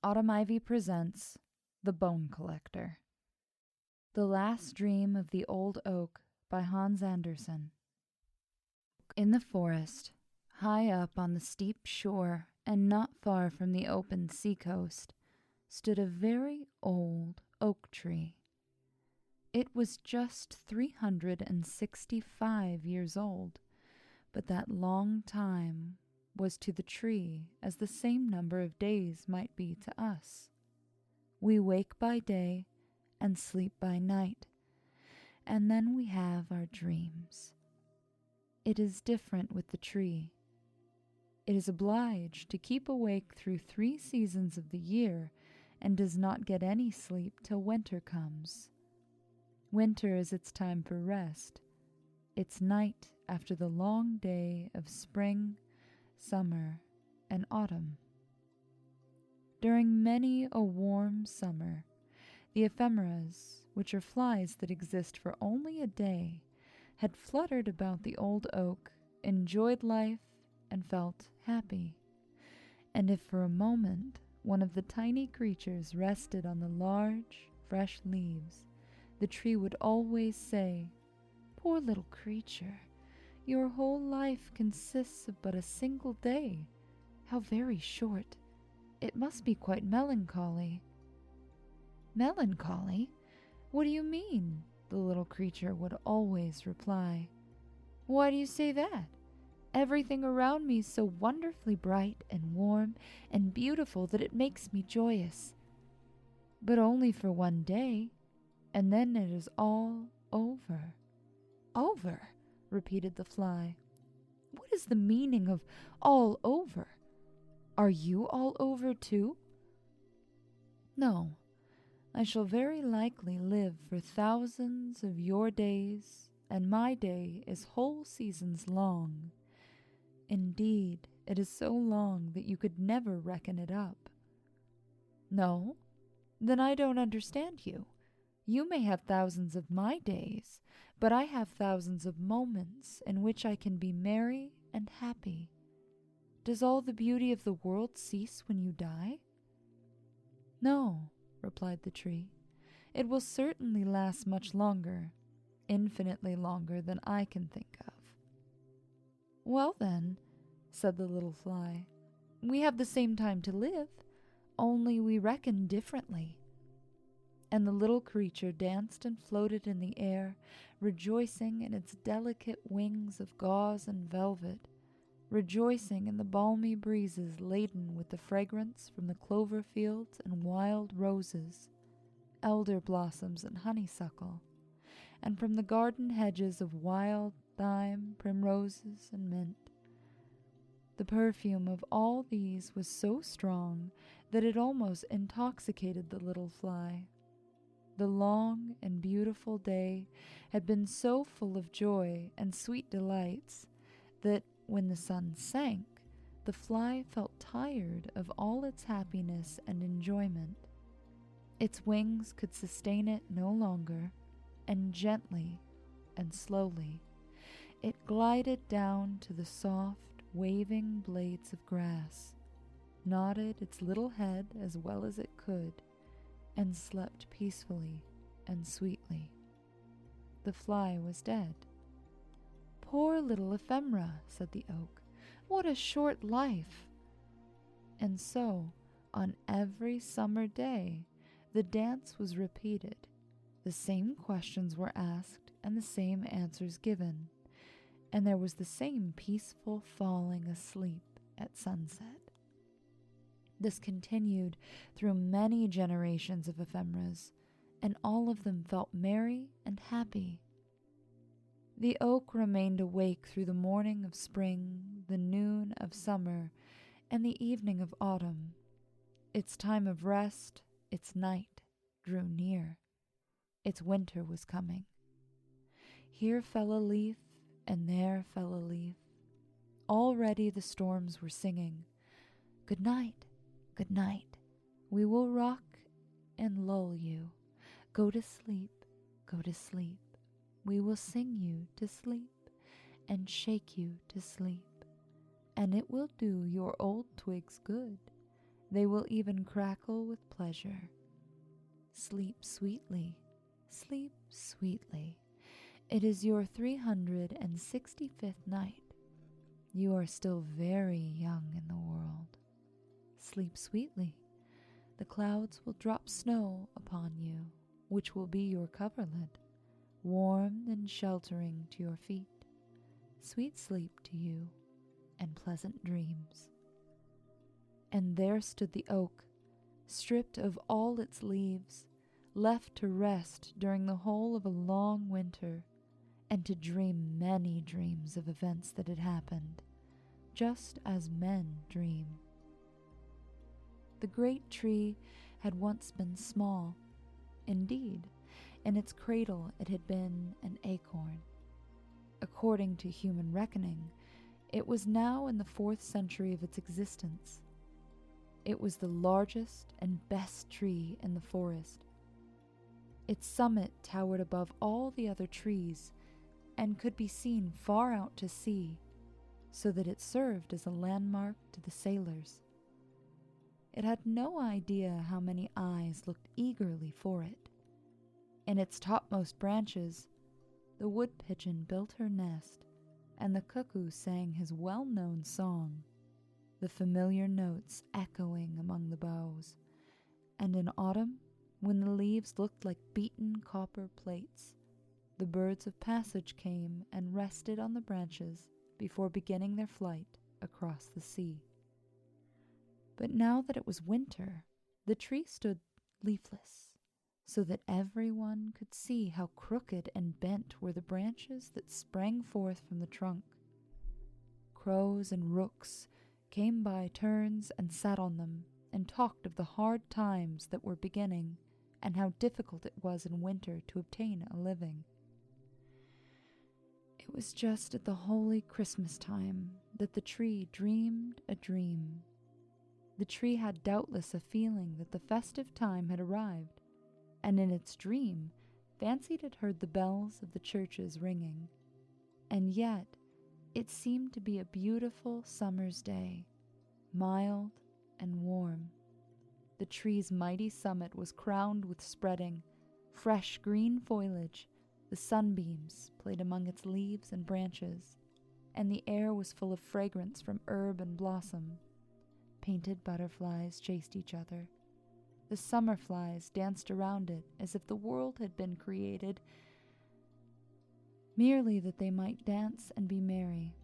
Autumn Ivy presents The Bone Collector. The Last Dream of the Old Oak by Hans Andersen. In the forest, high up on the steep shore and not far from the open seacoast, stood a very old oak tree. It was just 365 years old, but that long time was to the tree as the same number of days might be to us. We wake by day and sleep by night, and then we have our dreams. It is different with the tree. It is obliged to keep awake through 3 seasons of the year and does not get any sleep till winter comes. Winter is its time for rest, its night after the long day of spring, summer, and autumn. During many a warm summer, the ephemeras, which are flies that exist for only a day, had fluttered about the old oak, enjoyed life, and felt happy. And if for a moment one of the tiny creatures rested on the large, fresh leaves, the tree would always say, "Poor little creature, your whole life consists of but a single day. How very short! It must be quite melancholy." "Melancholy? What do you mean?" the little creature would always reply. "Why do you say that? Everything around me is so wonderfully bright and warm and beautiful that it makes me joyous. But only for one day, and then it is all over." "Over?" repeated the fly. "What is the meaning of all over? Are you all over too?" "No, I shall very likely live for thousands of your days, and my day is whole seasons long. Indeed, it is so long that you could never reckon it up." "No? Then I don't understand you. You may have thousands of my days, but I have thousands of moments in which I can be merry and happy. Does all the beauty of the world cease when you die?" "No," replied the tree. "It will certainly last much longer, infinitely longer than I can think of." "Well then," said the little fly, "we have the same time to live, only we reckon differently." And the little creature danced and floated in the air, rejoicing in its delicate wings of gauze and velvet, rejoicing in the balmy breezes laden with the fragrance from the clover fields and wild roses, elder blossoms and honeysuckle, and from the garden hedges of wild thyme, primroses, and mint. The perfume of all these was so strong that it almost intoxicated the little fly. The long and beautiful day had been so full of joy and sweet delights that when the sun sank, the fly felt tired of all its happiness and enjoyment. Its wings could sustain it no longer, and gently and slowly it glided down to the soft, waving blades of grass, nodded its little head as well as it could, and slept peacefully and sweetly. The fly was dead. "Poor little ephemera," said the oak. "What a short life!" And so, on every summer day, the dance was repeated. The same questions were asked and the same answers given, and there was the same peaceful falling asleep at sunset. This continued through many generations of ephemeras, and all of them felt merry and happy. The oak remained awake through the morning of spring, the noon of summer, and the evening of autumn. Its time of rest, its night, drew near. Its winter was coming. Here fell a leaf, and there fell a leaf. Already the storms were singing, "Good night, good night. We will rock and lull you. Go to sleep, go to sleep. We will sing you to sleep and shake you to sleep, and it will do your old twigs good, They will even crackle with pleasure. Sleep sweetly, sleep sweetly. It is your 365th night. You are still very young in the world. Sleep sweetly. The clouds will drop snow upon you, which will be your coverlid, warm and sheltering to your feet. Sweet sleep to you, and pleasant dreams. And there stood the oak, stripped of all its leaves, left to rest during the whole of a long winter, and to dream many dreams of events that had happened, just as men dream. The great tree had once been small. Indeed, in its cradle it had been an acorn. According to human reckoning, it was now in the 4th century of its existence. It was the largest and best tree in the forest. Its summit towered above all the other trees and could be seen far out to sea, so that it served as a landmark to the sailors. It had no idea how many eyes looked eagerly for it. In its topmost branches, the wood pigeon built her nest, and the cuckoo sang his well-known song, the familiar notes echoing among the boughs. And in autumn, when the leaves looked like beaten copper plates, the birds of passage came and rested on the branches before beginning their flight across the sea. But now that it was winter, the tree stood leafless, so that everyone could see how crooked and bent were the branches that sprang forth from the trunk. Crows and rooks came by turns and sat on them and talked of the hard times that were beginning and how difficult it was in winter to obtain a living. It was just at the holy Christmas time that the tree dreamed a dream. The tree had doubtless a feeling that the festive time had arrived, and in its dream fancied it heard the bells of the churches ringing. And yet it seemed to be a beautiful summer's day, mild and warm. The tree's mighty summit was crowned with spreading, fresh green foliage. The sunbeams played among its leaves and branches, and the air was full of fragrance from herb and blossom. Painted butterflies chased each other. The summer flies danced around it as if the world had been created merely that they might dance and be merry.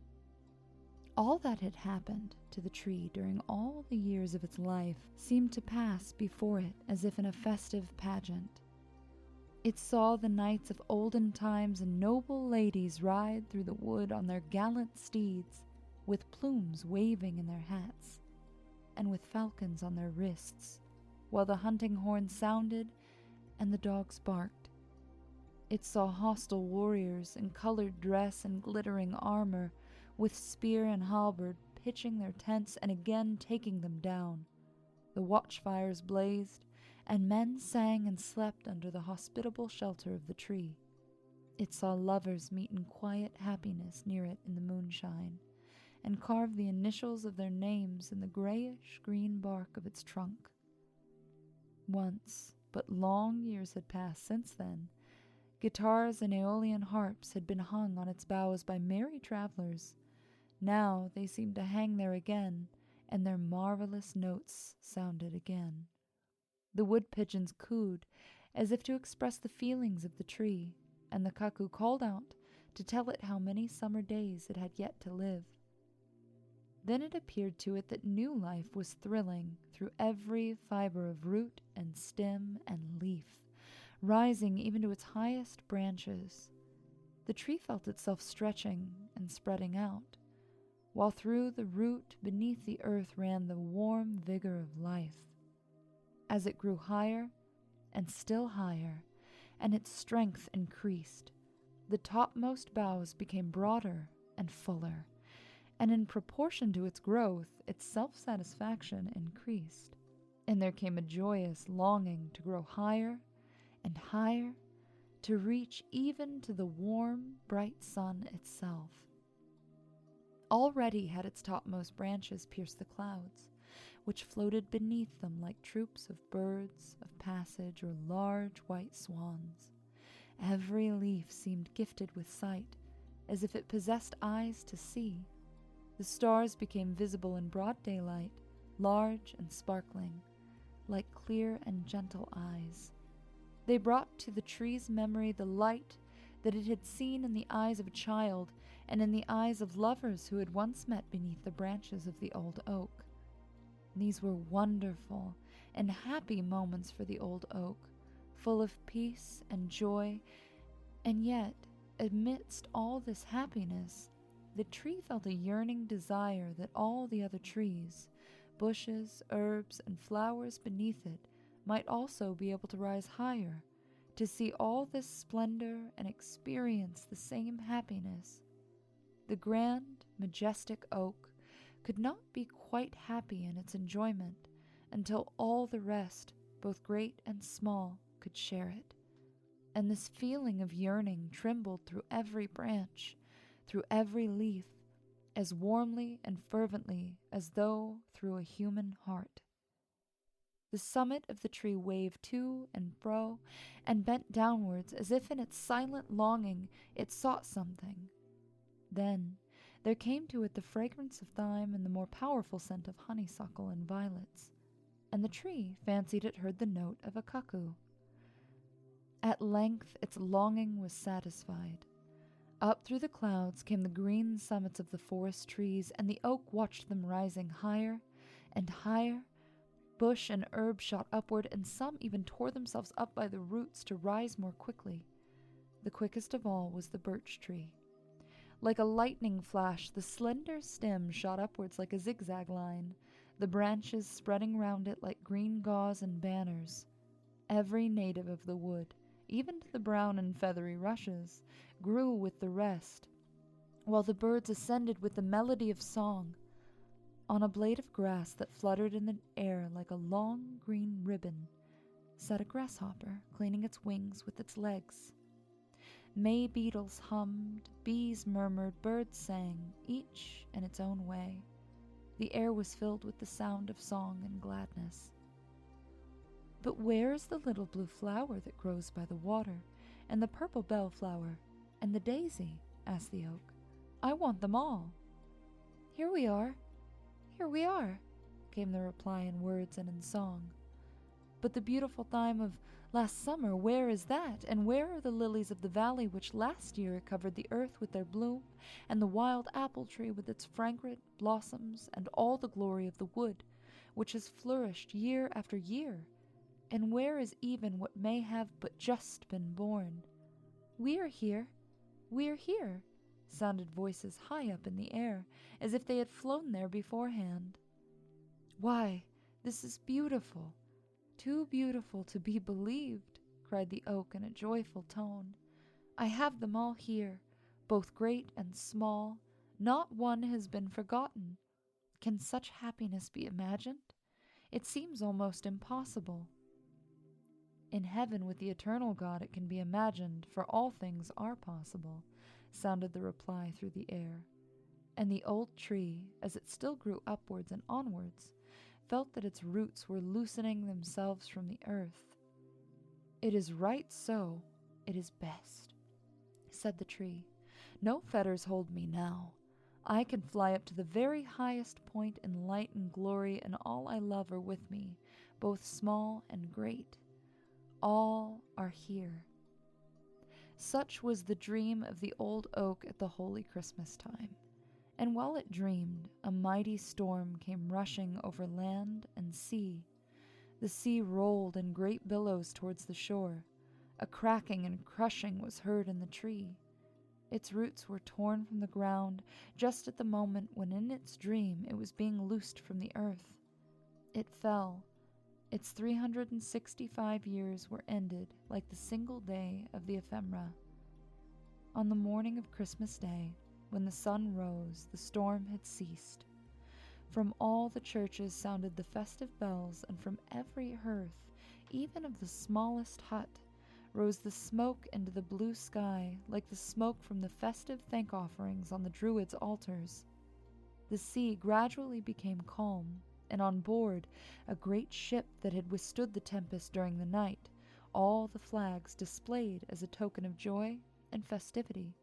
All that had happened to the tree during all the years of its life seemed to pass before it as if in a festive pageant. It saw the knights of olden times and noble ladies ride through the wood on their gallant steeds, with plumes waving in their hats, and with falcons on their wrists, while the hunting horn sounded and the dogs barked. It saw hostile warriors in colored dress and glittering armor, with spear and halberd, pitching their tents and again taking them down. The watchfires blazed, and men sang and slept under the hospitable shelter of the tree. It saw lovers meet in quiet happiness near it in the moonshine, and carve the initials of their names in the grayish-green bark of its trunk. Once, but long years had passed since then, guitars and Aeolian harps had been hung on its boughs by merry travelers. Now they seemed to hang there again, and their marvelous notes sounded again. The wood pigeons cooed, as if to express the feelings of the tree, and the cuckoo called out to tell it how many summer days it had yet to live. Then it appeared to it that new life was thrilling through every fiber of root and stem and leaf, rising even to its highest branches. The tree felt itself stretching and spreading out, while through the root beneath the earth ran the warm vigor of life. As it grew higher and still higher, and its strength increased, the topmost boughs became broader and fuller, and in proportion to its growth, its self-satisfaction increased, and there came a joyous longing to grow higher and higher, to reach even to the warm, bright sun itself. Already had its topmost branches pierced the clouds, which floated beneath them like troops of birds of passage or large white swans. Every leaf seemed gifted with sight, as if it possessed eyes to see. The stars became visible in broad daylight, large and sparkling, like clear and gentle eyes. They brought to the tree's memory the light that it had seen in the eyes of a child and in the eyes of lovers who had once met beneath the branches of the old oak. These were wonderful and happy moments for the old oak, full of peace and joy, and yet, amidst all this happiness, the tree felt a yearning desire that all the other trees, bushes, herbs, and flowers beneath it might also be able to rise higher, to see all this splendor and experience the same happiness. The grand, majestic oak could not be quite happy in its enjoyment until all the rest, both great and small, could share it. And this feeling of yearning trembled through every branch, through every leaf, as warmly and fervently as though through a human heart. The summit of the tree waved to and fro and bent downwards as if in its silent longing it sought something. Then there came to it the fragrance of thyme and the more powerful scent of honeysuckle and violets, and the tree fancied it heard the note of a cuckoo. At length its longing was satisfied. Up through the clouds came the green summits of the forest trees, and the oak watched them rising higher and higher. Bush and herb shot upward, and some even tore themselves up by the roots to rise more quickly. The quickest of all was the birch tree. Like a lightning flash, the slender stem shot upwards like a zigzag line, the branches spreading round it like green gauze and banners. Every native of the wood, even to the brown and feathery rushes, grew with the rest, while the birds ascended with the melody of song. On a blade of grass that fluttered in the air like a long green ribbon sat a grasshopper, cleaning its wings with its legs. May beetles hummed, bees murmured, birds sang, each in its own way. The air was filled with the sound of song and gladness. "But where is the little blue flower that grows by the water, and the purple bellflower, and the daisy?" asked the oak. "I want them all." "Here we are, here we are," came the reply in words and in song. "But the beautiful thyme of last summer, where is that? And where are the lilies of the valley which last year covered the earth with their bloom, and the wild apple tree with its fragrant blossoms, and all the glory of the wood, which has flourished year after year? And where is even what may have but just been born?" "We are here, we are here," sounded voices high up in the air, as if they had flown there beforehand. "Why, this is beautiful, too beautiful to be believed," cried the oak in a joyful tone. "I have them all here, both great and small. Not one has been forgotten. Can such happiness be imagined? It seems almost impossible." "In heaven with the eternal God it can be imagined, for all things are possible," sounded the reply through the air. And the old tree, as it still grew upwards and onwards, felt that its roots were loosening themselves from the earth. "It is right so, it is best," said the tree. "No fetters hold me now. I can fly up to the very highest point in light and glory, and all I love are with me, both small and great. All are here." Such was the dream of the old oak at the holy Christmas time. And while it dreamed, a mighty storm came rushing over land and sea. The sea rolled in great billows towards the shore. A cracking and crushing was heard in the tree. Its roots were torn from the ground just at the moment when in its dream it was being loosed from the earth. It fell. Its 365 years were ended like the single day of the ephemera. On the morning of Christmas Day, when the sun rose, the storm had ceased. From all the churches sounded the festive bells, and from every hearth, even of the smallest hut, rose the smoke into the blue sky like the smoke from the festive thank offerings on the Druids' altars. The sea gradually became calm, and on board a great ship that had withstood the tempest during the night, all the flags displayed as a token of joy and festivity.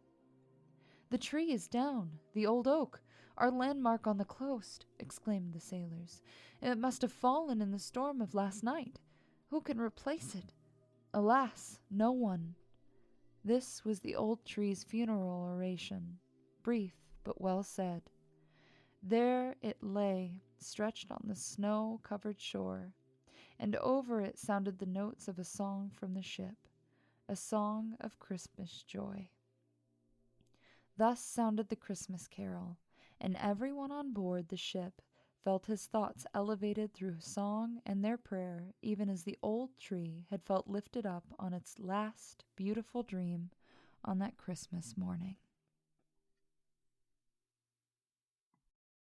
"The tree is down, the old oak, our landmark on the coast," exclaimed the sailors. "It must have fallen in the storm of last night. Who can replace it? Alas, no one." This was the old tree's funeral oration, brief but well said. There it lay, stretched on the snow-covered shore, and over it sounded the notes of a song from the ship, a song of Christmas joy. Thus sounded the Christmas carol, and everyone on board the ship felt his thoughts elevated through song and their prayer, even as the old tree had felt lifted up on its last beautiful dream on that Christmas morning.